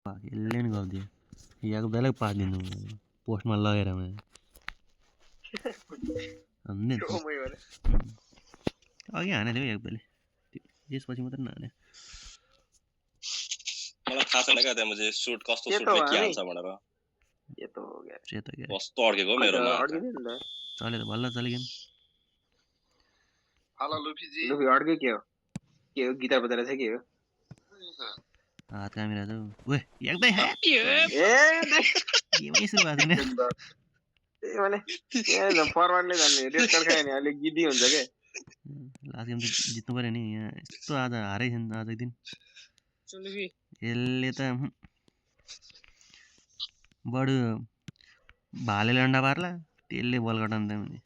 यसले नि गरिदियो याको बेला पादिनु पोस्टमा लगेर भन्ने अघि हानेको थियो एक बेला त्यसपछि मात्रै नहाने मलाई थाहा छैन क्या त्यहाँ चाहिँ सुट कस्तो सुटले के हाल्छ भनेर यतो हो गया सेतो के कस्तो अड्केको मेरोमा चले त बल्ल चले गेम हेलो लुफी जी लुफी अड्के के हो गिटार बजाएर छ के हो हात कामिरा छ ओए एकदमै ह्यापी हो गेमै सुरु भएको छैन ए भने ए फरवर्डले जान्ने रेड कार्ड खायो नि अलि गिडी हुन्छ के लास्ट गेम त जित्नु पर्यो नि यहाँ यस्तो आज हारै छैन आज एक दिन यसले त बडु भालेले अन्डा पार्ला त्यसले बल कटाउनु त भने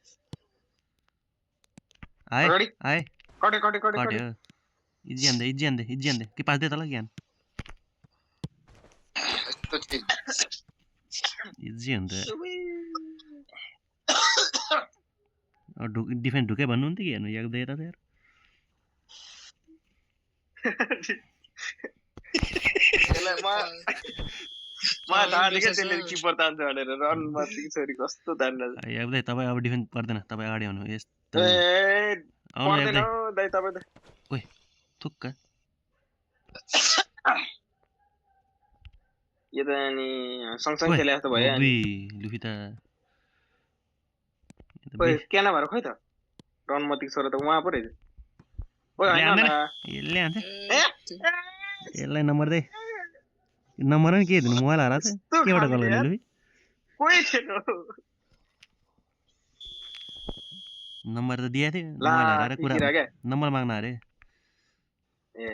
आए आए कट्यो इजी हान्दै कि पास दे तल ज्ञान इजी हुन्छ डिफेन्स ढुके भन्नुहुन्थ्यो कि हेर्नु याद दिएर त यार तपाईँ अब डिफेन्स पर्दैन तपाईँ अगाडि आउनु यस्तो ओए थुक्क यो त नि सँगसँगै खेले जस्तो भयो नि लुफी त ओए के नभएर खोइ त रनमती छोरा त उहाँ पो रहेछ ओए हैन न यसले हान्छ यसलाई नम्बर दे नम्बर पनि के दिनु मोबाइल हराछ केबाट कल गर्ने लुफी कोही छैन नम्बर त दिएको थियो मोबाइल हराएर कुरा नम्बर माग्न अरे ए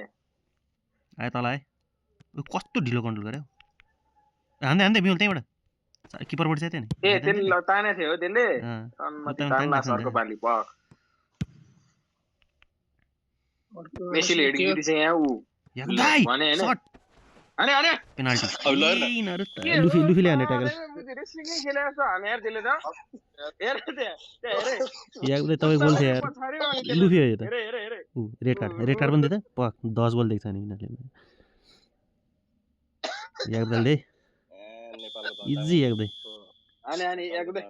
आए तल आए कस्तो ढिलो कन्ट्रोल गर्यो हान्दै बिमल त्यहीबाट किपरबाट चाहिँ नि ए त्यसले ताने थियो त्यसले तान्ला सरको पाली प मेसीले हेड गिरी चाहिँ यहाँ उ भने हैन अनि पेनल्टी लुफीले हाने ट्याकल रेस्लिङ खेले जस्तो हाने यार त्यसले त हेर यार तपाई बोल्थे यार लुफी हो यो त हेरे उ रेड कार्ड पनि दिए त प 10 गोल देख्छ नि यिनीहरुले यार दे इजी एकदमै अनि एकदमै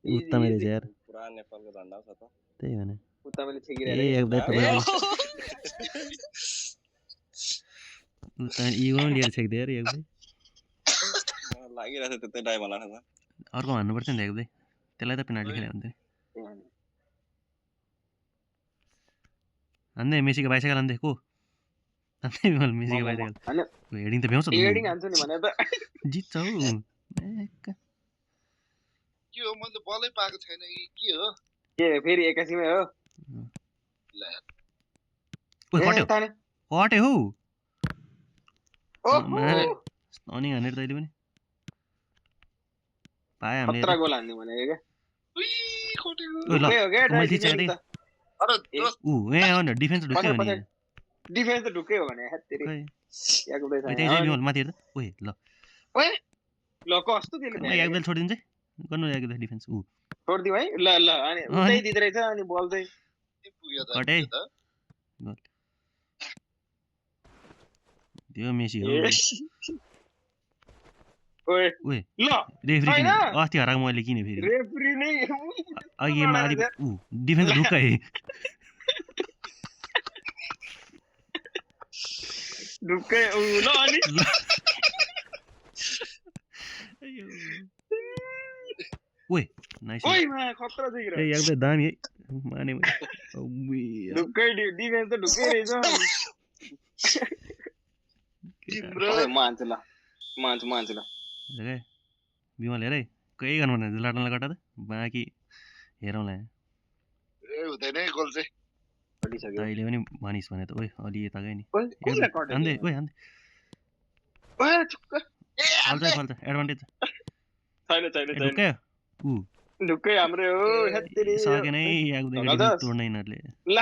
उत्तम रहेछ यार पुरा नेपालको झण्डा छ त त्यही भने उत्तमले छेकिरहेको ए एकदमै तपाईले उत्तम इगो लिएर छेक्दै यार एकदमै लागिरहेछ त्यतै डाइ बनाछ त अर्को भन्नु पर्छ नि एकदमै त्यसलाई त पेनल्टी खेले हुन्थ्यो अन्ने मेसीको बाइसाइकल अन्ते को अन्ते बिमल मेसीको बाइसाइकल हेडिङ त भ्याउँछ त हेडिङ हान्छु नि भने त जित्छ हौ के हो मैले बलै पाएको छैन के हो के फेरि 81 मै हो ल ओइ कट्यो हौ ओ अनि हानेर तैले पनि पाए हामीले 17 गोल हान्ने भनेको के उइ खोटेको ओइ ल के हो के मैले चाहिँ अरे उ ए हो न डिफेन्स ढुक्यो भने डिफेन्स त ढुक्कै हो भने हेत्तेरी याको बेस ओइ त्यही बिमल माथि हेर त ओइ ल ओए ल कस्तो त्यसले म एक बेल छोडिदिन्छ गर्नु एक डिफेन्स उ छोड्दिउ है ल अनि उतै दिदै रहेछ अनि बल चाहिँ पुग्यो त कटे त्यो मेसी हो ओए ओए ल रेफरी किन अस्ति हराएको मैले किने फेरि रेफरी नै अघि माथि उ डिफेन्स ढुक्कै ढुक्कै उ ल अनि ओए नाइस ओइ मा खतरा देखिरा ए एकदम दामी है माने ढुक्कै डिफेन्स त ढुक्कै रहेछ तिम्रो मान्छ ल हेरे बिमल हेरे केही गर्नु पर्दैन लाटनलाई कटा त बाँकी हेरौँला ए हुँदैन है गोल चाहिँ तैले पनि भनिस् भने त ओइ अलि यता गए नि हान्दै ओइ हान्दै ओए चुक्क फाल्छ एडभान्टेज छैन ढुक्कै उ ढुक्कै हाम्रो हो हेत्तेरी सकेन है यागुदै तोड्न यिनीहरूले ल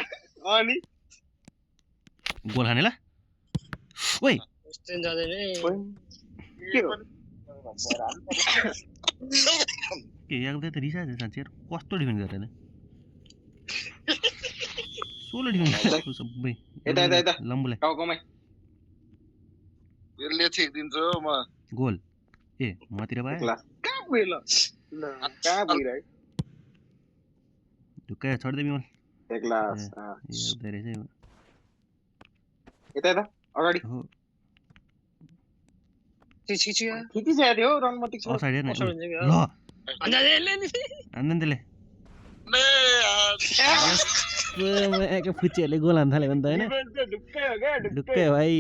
अनि गोल खाने ल ओइ स्ट्रेन जाँदैन के हो के यागुदै त रिसायो साँच्चै कस्तो डिफेन्स गरेर सोलो डिफेन्स सबै यता लम्बुलाई टाउकोमै यसले छेकिदिन्छ हो म गोल ए मतिर भयो क्लास कहाँ पुग्यो ल कहाँ पुगिरहेको ढुक्कै छोड्दै बिमल एक क्लास यता रहेछ यता यता अगाडि हो खिचिसकेको थियो रनमतिक छ अफसाइड हेर्न ल आन्दैन त्यसले के फुच्चीहरूले गोल हान्न थाल्यो भने त होइन ढुक्कै हो भाइ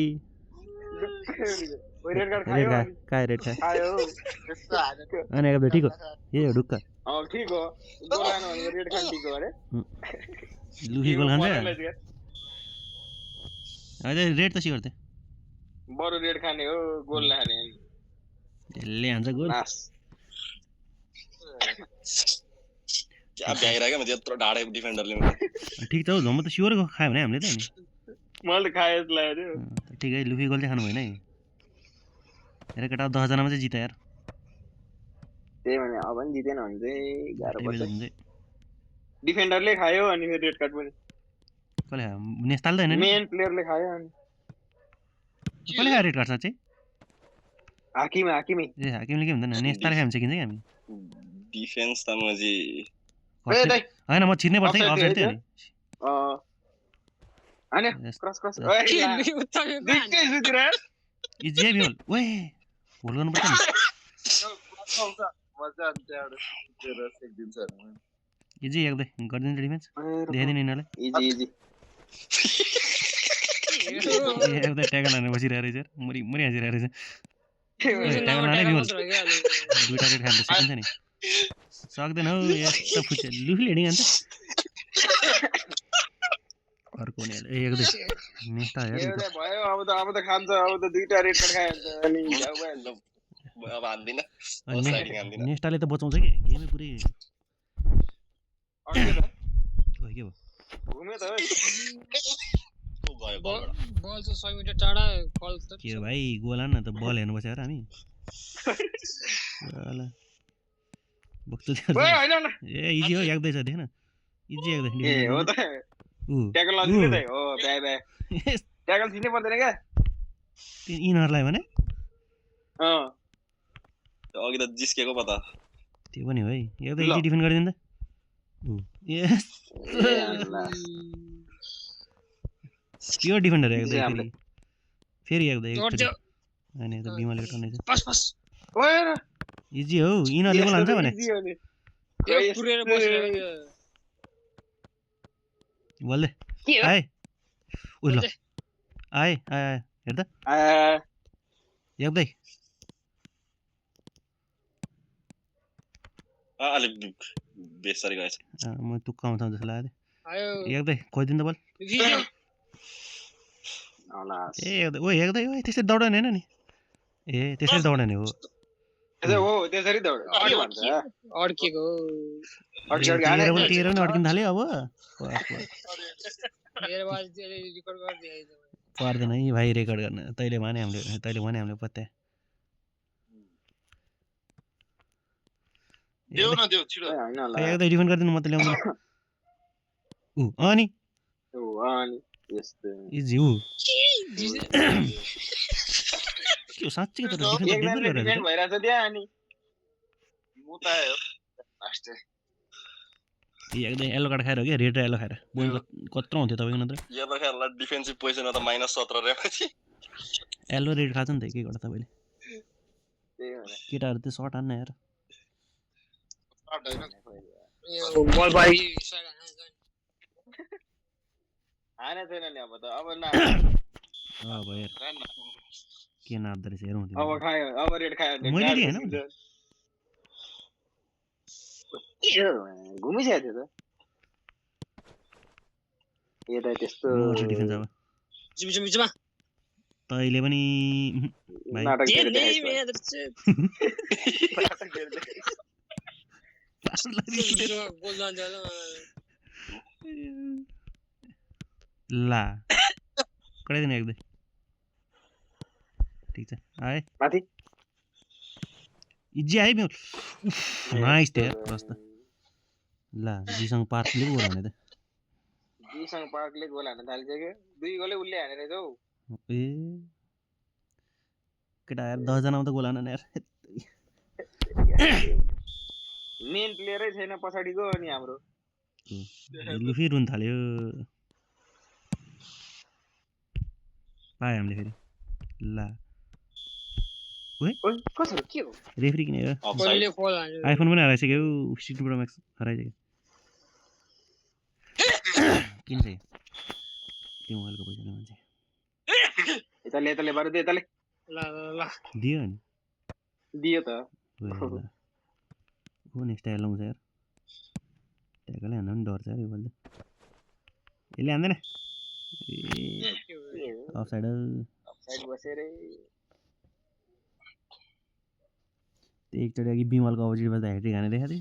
रेड कार्ड रेड कार्ड अनि एकदम ठिक हो ए हो ढुक्क ठीक हो गोल हान्नु भनेको रेड कार्ड ठीक हो अरे लुखी गोल खान्छ अझै रेड त सिगर्थे बरु रेड खाने हो गोल नखाने त्यसले हान्छ गोल क्या भ्याइरहेको म त्यत्रो ढाडे डिफेन्डरले ठिक छ हौ झम्म त स्योर खायो भने हामीले त नि मैले खाए जस्तो लाग्यो ठिकै लुफी गोल चाहिँ खानु भएन है हेर केटा 10 जनामा चाहिँ जित्यो यार त्यही भने अब नि जितेन भने चाहिँ गाह्रो पर्छ हुन्छ डिफेन्डरले खायो अनि फेरि रेड कार्ड पनि कसले खायो नेस्ताल त हैन नि मेन प्लेयरले खायो अनि कसले खायो रेड कार्ड साच्चै हाकिम ए हाकिमले के भन्दैन नेस्ताल खायो भने चाहिँ किन्छ कि हामी डिफेन्स त मजी हैन म छिर्नै पर्छ है अफसाइड थियो नि अनि क्रस क्रस ओए दुईटै सुतिर इजी है बिमल ओए होल गर्नु पर्छ नि मजा आउँछ त्यहाँबाट तेरो छेकिदिन्छ इजी एकदम गर्दिन्छ डिफेन्स देखाइदिनु यिनीहरूलाई इजी इजी एकदम ट्याकल हानेर बसिरहेको रहेछ मरि हाँसिरहेको रहेछ ट्याकल हाने बिमल दुईटा रेड खानु सकिन्छ नि सक्दैन हौ यस्तो फुच्चे लुफीले हेडिङ हान्छ अर्को नि एकदम नेस्ता यार भयो अब त खान्छ अब त दुईटा रेड कार्ड खायो अनि अब हान्दिन नेस्टाले त बचाउँछ कि गेमै पुरै के भयो घुम्यो त बल चाहिँ 100 मिटर टाढा कल त के हो भाइ गोल हान्न त बल हेर्नु पर्छ यार हामी ल बक्छु ए इजी हो याक्दैछ देख्न इजी याक्दै ए हो त ट्याकल लजिने त हो बाइ बाइ ट्याकल छिन्नै पर्दैन के यिनीहरूलाई भने अघि त जिस्केको पो त त्यो पनि हो है एकदम इजी डिफेन्ड गरिदिनु त प्योर डिफेन्डर एकदम फेरि एकदम अनि त बिमलले टर्ने छ पास पास ओएर इजी हो यिनीहरूले गोल हान्छ भने यो पुरेर बसेर बोल्दै आए उ ल आए आए हेर्दा याक्दै अलि बेसरी गएछ म तुक्का आउँछ जस्तो लाग्यो आयो याक्दै खोइदिनु त बल ए याक्दै ओ याक्दै ओ त्यसरी दौडने हैन नि ए त्यसरी दौडने हो हो त्यसरी दौड के भन्छ अड्केको तेरो पनि अड्किन थाल्यो अब रिकर्ड गर्दै पर्दैन है भाइ रेकर्ड गर्न तैँले भने हामीले पत्या देऊ न देऊ छिटो एकदम डिफेन्ड गरिदिनु म त ल्याउँदैन अनि इजी हो के साँच्चै त डिफेन्ड भइरहेछ त्यहाँ अनि मुतायो लास्ट एकदम येलो कार्ड खाएर हो क्या रेड र येलो खाएर बोल कत्रो हुन्थ्यो तपाईँको नत्र येलो खेल्दा डिफेन्सिभ पोजिसन त -17 रहेपछि येलो रेड खान्छ नि त के गर्दा तपाईँले केटाहरू त सर्ट हान्न यार बल बाई हाने छैन नि अब त अब न अब यार के नाप्दो रहेछ हेरौँ अब खायो अब रेड खायो मैले दिएँ हैन घुमिसकेको थियो त यता त्यस्तो डिफेन्स अब जिमजिमजिमा तैले पनि भाइ नाटक के गरेर नै गोल जान्छ ला कडाइदिनु एकदम ठिक छ आए माथि इजी आयो म्यो नाइस थियो प्रश्न ला जीसँग पार्कले गोल हाने त जीसँग पार्कले गोल हान्न थालिसक्यो दुई गोलै उल्ले हाने रहेछ हौ ए केटा यार 10 जनामा त गोल हान्न यार मेन प्लेयरै छैन पछाडिको अनि हाम्रो लुफी रुन थाल्यो पाए हामीले फेरि ला ओइ कसो के हो रेफ्री किन हो अफसाइड बलले फल हान्यो आइफोन पनि हराइसक्यो 16 प्रो मैक्स हराइसक्यो किन चाहिँ त्यो मोबाइलको पैसाले मान्छे यताले बारे दे यताले ल दियो नि दियो त हो नेक्स्ट टाइम लाउँछ यार ट्याकले हान्न पनि डर छ यार यो बल यसले हान्दैन अफसाइड बसेरै एकचोटि अघि बिमलको अपोजिट बस्दा हेट्रिक हाने देखाएको थिएँ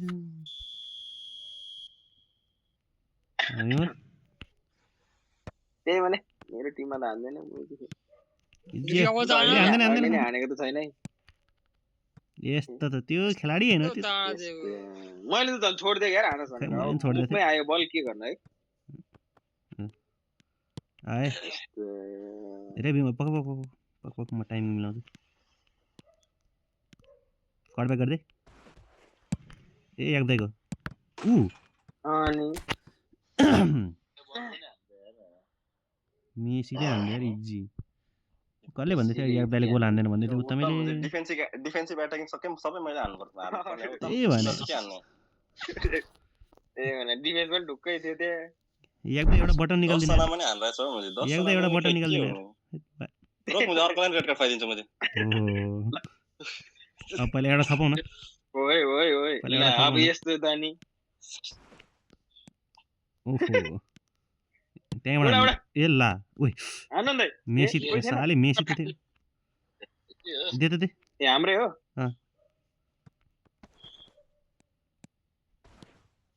त्यही भने मेरो टिममा त हान्दैन हानेको त छैन है यस्तो त त्यो खेलाडी हैन त्यो मैले त झन् छोड्दिए यार हानस भनेर आयो बल के गर्न है आए रे बिमल पक म टाइमिङ मिलाउँछु कट ब्याक गर्दै ए एकदैको अनि मेसीले हान्दै यार इजी कसले भन्दै थियो एकदैले गोल हान्दैन भन्दै थियो उतमैले डिफेन्सिभ अट्याकिङ सबै मैले हान्नु पर्छ ए भने डिफेन्स पनि ढुक्कै थियो त्यहाँ एकदम एउटा बटन निकाल्दिनु सना पनि हान्दैछ हो मैले 10 एकदम एउटा बटन निकाल्दिनु रोक म अर्को लाइन रेड कार्ड पाइदिन्छु मैले अब पहिले एउटा थपौ न ओइ अब यस्तो त नि ओहो त्यहाँबाट ए ला ओइ आनन्द मेसी साले मेसी त थियो दे त दे ए हाम्रै हो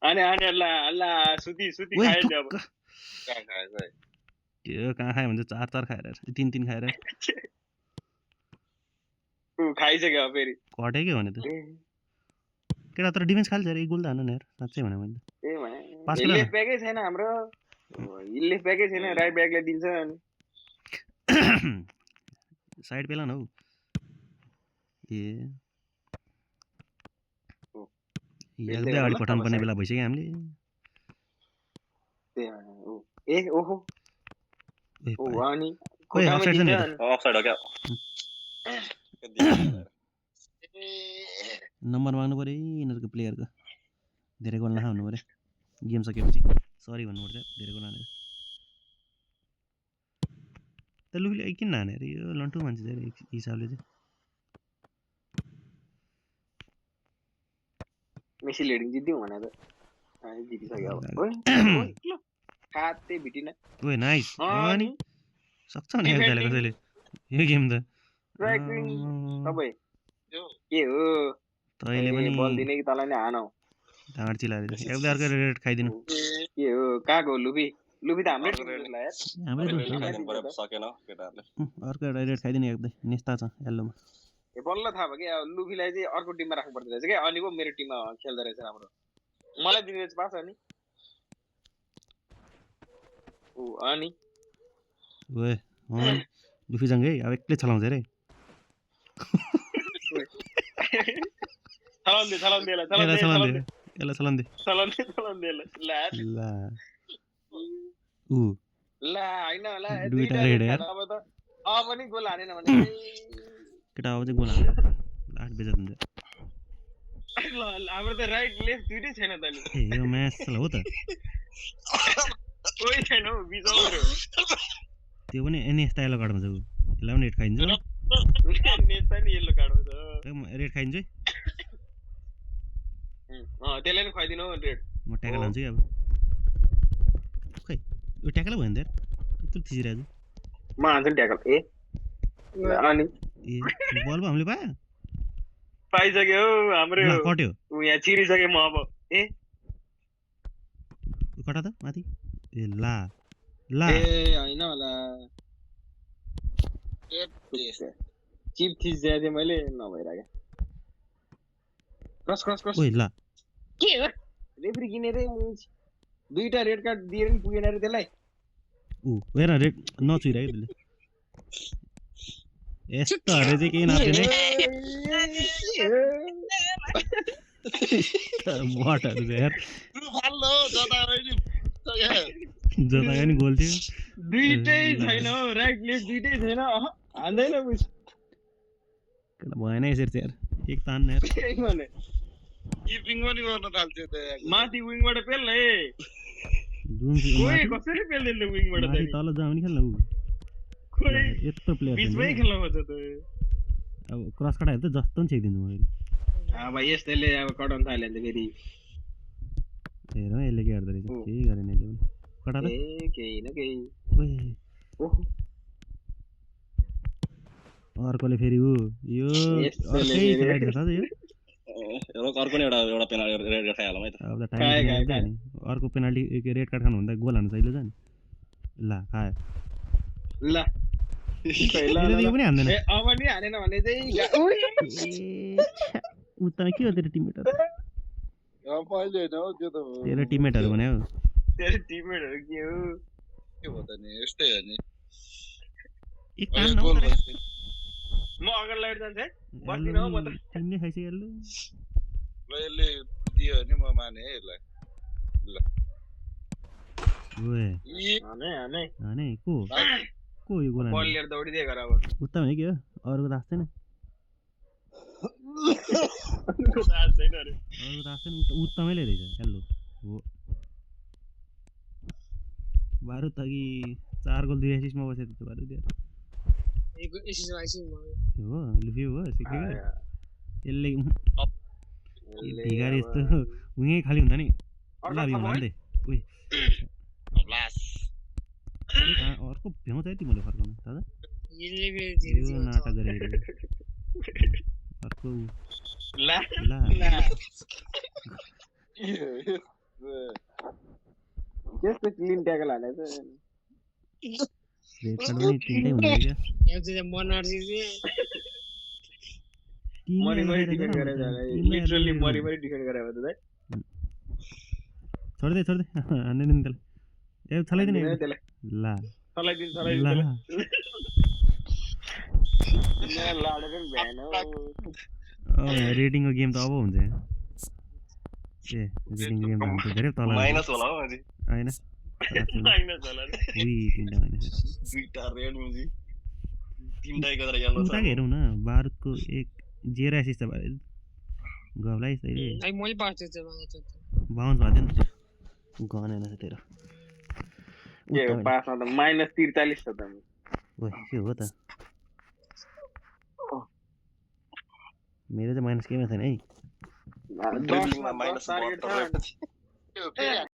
अनि अल्ला सुती खायो अब त्यो कहाँ खायो भने 4 खाएर 3 खाएर खाइसक्यो फेरि कटेकै भने त केटा तर डिफेन्स खाल्छ रे गोल त हान्न यार साच्चै भने मैले ए भने लेफ्ट ब्याकै छैन हाम्रो लेफ्ट ब्याकै छैन राइट ब्याकले दिन्छ अनि साइड पेला न हौ ए एकदमै अगाडि पठाउनु पर्ने बेला भइसक्यो हामीले ए ओहो ओ अनि अफसाइड छ नि अफसाइड हो क्या नम्बर माग्नु पर्यो यिनीहरूको प्लेयरको धेरै गोल नखाउनु पर्यो गेम सकेपछि सरी भन्नुपर्छ धेरै गोल हानेर त लुफीले किन हाने अरे यो लन्टु मान्छे चाहिँ हिसाबले चाहिँ मेसी लिडिङ जित्दिउँ भने त जितिसक्यो अब खाते भिटिन ओए नाइस अनि सक्छ नि एकताले कसैले यो गेम त सबै के हो तैले पनि बल दिने कि तँलाई नै हानौ ढाड चिलाएर एउटा अर्को रेड खाइदिनु के हो कहाँको लुफी त हाम्रै सकेन केटाहरुले अर्को एउटा रेड खाइदिनु एकदम नेस्ता छ येल्लोमा ए बल्ल थाहा भयो कि लुफीलाई चाहिँ अर्को टिममा राख्नु पर्दो रहेछ क्या अनि पो मेरो टिममा खेल्दो रहेछ राम्रो मलाई दिने रहेछ पास अनि ओ अनि ओए लुफी जङ्गे अब एक्लै चलाउँछ रे केटा अब चाहिँ गोल हाल्यो 8 बजे हुन्छ हाम्रो त राइट लेफ्ट दुईटै छैन त नि ए यो म्याच हो त कोही छैन हौ बिजोरो त्यो पनि एनएस येलो कार्डमा छ यसलाई पनि रेड खाइन्छ नेता नि येलो कार्डमा छ रेड खाइन्छ त्यसलाई नि खुवाइदिनु हो रेड म ट्याकल हान्छु कि अब खै यो ट्याकल भयो नि त यत्रो थिचिरहेको म हान्छु नि ट्याकल ए अनि ए बल हामीले पायो पाइसक्यो हाम्रो कट्यो यहाँ चिरिसक्यो म अब ए कटा त माथि ए ला ला ए हैन होला चिप थिच्दै थिएँ मैले नभइराख्यो क्रस ओइ ला के हो रेफ्री किनेर दुईटा रेड कार्ड दिएर नि पुगेन रे त्यसलाई ऊ हेर रेड नचुइराख्यो त्यसले यस्तोहरू चाहिँ केही नथिने बटहरू चाहिँ यार फाल्लो जता पनि जता पनि गोल थियो दुईटै छैन हो राइट लेफ्ट दुईटै छैन हान्दैन बुझ भएन यसरी चाहिँ यार एक तान यार केही भने किपिङ पनि गर्न थाल्थ्यो त माथि विङबाट पेल है जुन कोही कसरी पेल्दैन त विङबाट माथि त तल जाऊ नि खेल्न ऊ कोही यत्रो प्लेयर बिचमै खेल्न खोज्छ त अब क्रस कटाहरू त जस्तो पनि छेकिदिन्छु म फेरि अब यस्तैले अब कटाउन थाल्यो भने त फेरि हेर यसले के गर्दो रहेछ केही गरेन यसले पनि कटा त ए केही न केही ओए ओहो अर्कोले फेरि ऊ यो यस्तोले अर्कै फेरि। खेलाडी छ त यो अर्को नि एउटा पेनाल्टी रेड खाइहालौँ है त अब त खायो, टाइम खायो। नि अर्को पेनाल्टी रेड कार्ड खानु भन्दा गोल हान्नु चाहियो नि ल खायो ल यसले त यो पनि हान्दैन ए अब नि हानेन भने चाहिँ उइ! उतामा के हो तेरो टिममेटहरू पहिले होइन हौ त्यो त तेरो टिममेटहरू भने हौ तेरो टिममेटहरू के हो के हो त नि यस्तै हो नि एक अहिले तान गोल नहुँदैन बस्यो। म अगाडि लाइट जान्छ है बस्दिनँ हौ म त टिमले खाइसक्यो यसले ल यसले दियो भने म माने है यसलाई ओए यी हाने हाने हाने को यो गोल बल हान्ने लिएर दौडिदिए गर अब उता भने के हो अरूको त आस्दैन थाहा छैन अरे अरूको त आस्दैन उत्तमैले रहेछ हेलो हो बारुद त अघि 4 गोल 2 एसिस्टमा बसेको थियो बारुद यार हो लुफ्यो हो सिक्यो यसले भिगारी यस्तो उहीँ खाली हुँदा नि ल यो हान्दै उही अर्को भ्याउँछ है तिमीले फर्काउनु दादा यो नाटक गरेर अर्को ला ल त्यस्तो क्लिन ट्याकल हाने चाहिँ रेड कार्ड पनि तिनटै हुँदैन क्या मरि मरि डिफेन्ड गरेर लिटरली मरि मरि डिफेन्ड गरेर हो त दाइ छोड्दै हान्दैन नि त्यसलाई ए छलाइदिने त्यसलाई ल चलाइदिनु ल चलाइदिनु लाडेर पनि भ्याएन हौ रेटिङको गेम त अब हुन्छ ए रेटिङको गेम त हुन्छ धेरै तल माइनस होला हौ अझै होइन माइनस होला नि उही तिनवटा माइनस दुईटा रेड मुजी तीनटा गरेर यल्लो छ उताको हेरौँ न बारुदको एक 0 एसिस्ट छ गफलाई यसरी बाउन्स भएको थियो नि गन होइन तेरो के हो पासमा त -43 छ त ओए के हो त मेरो चाहिँ माइनस केहीमा छैन है ड्रिबलिङमा टार्गेट छ -72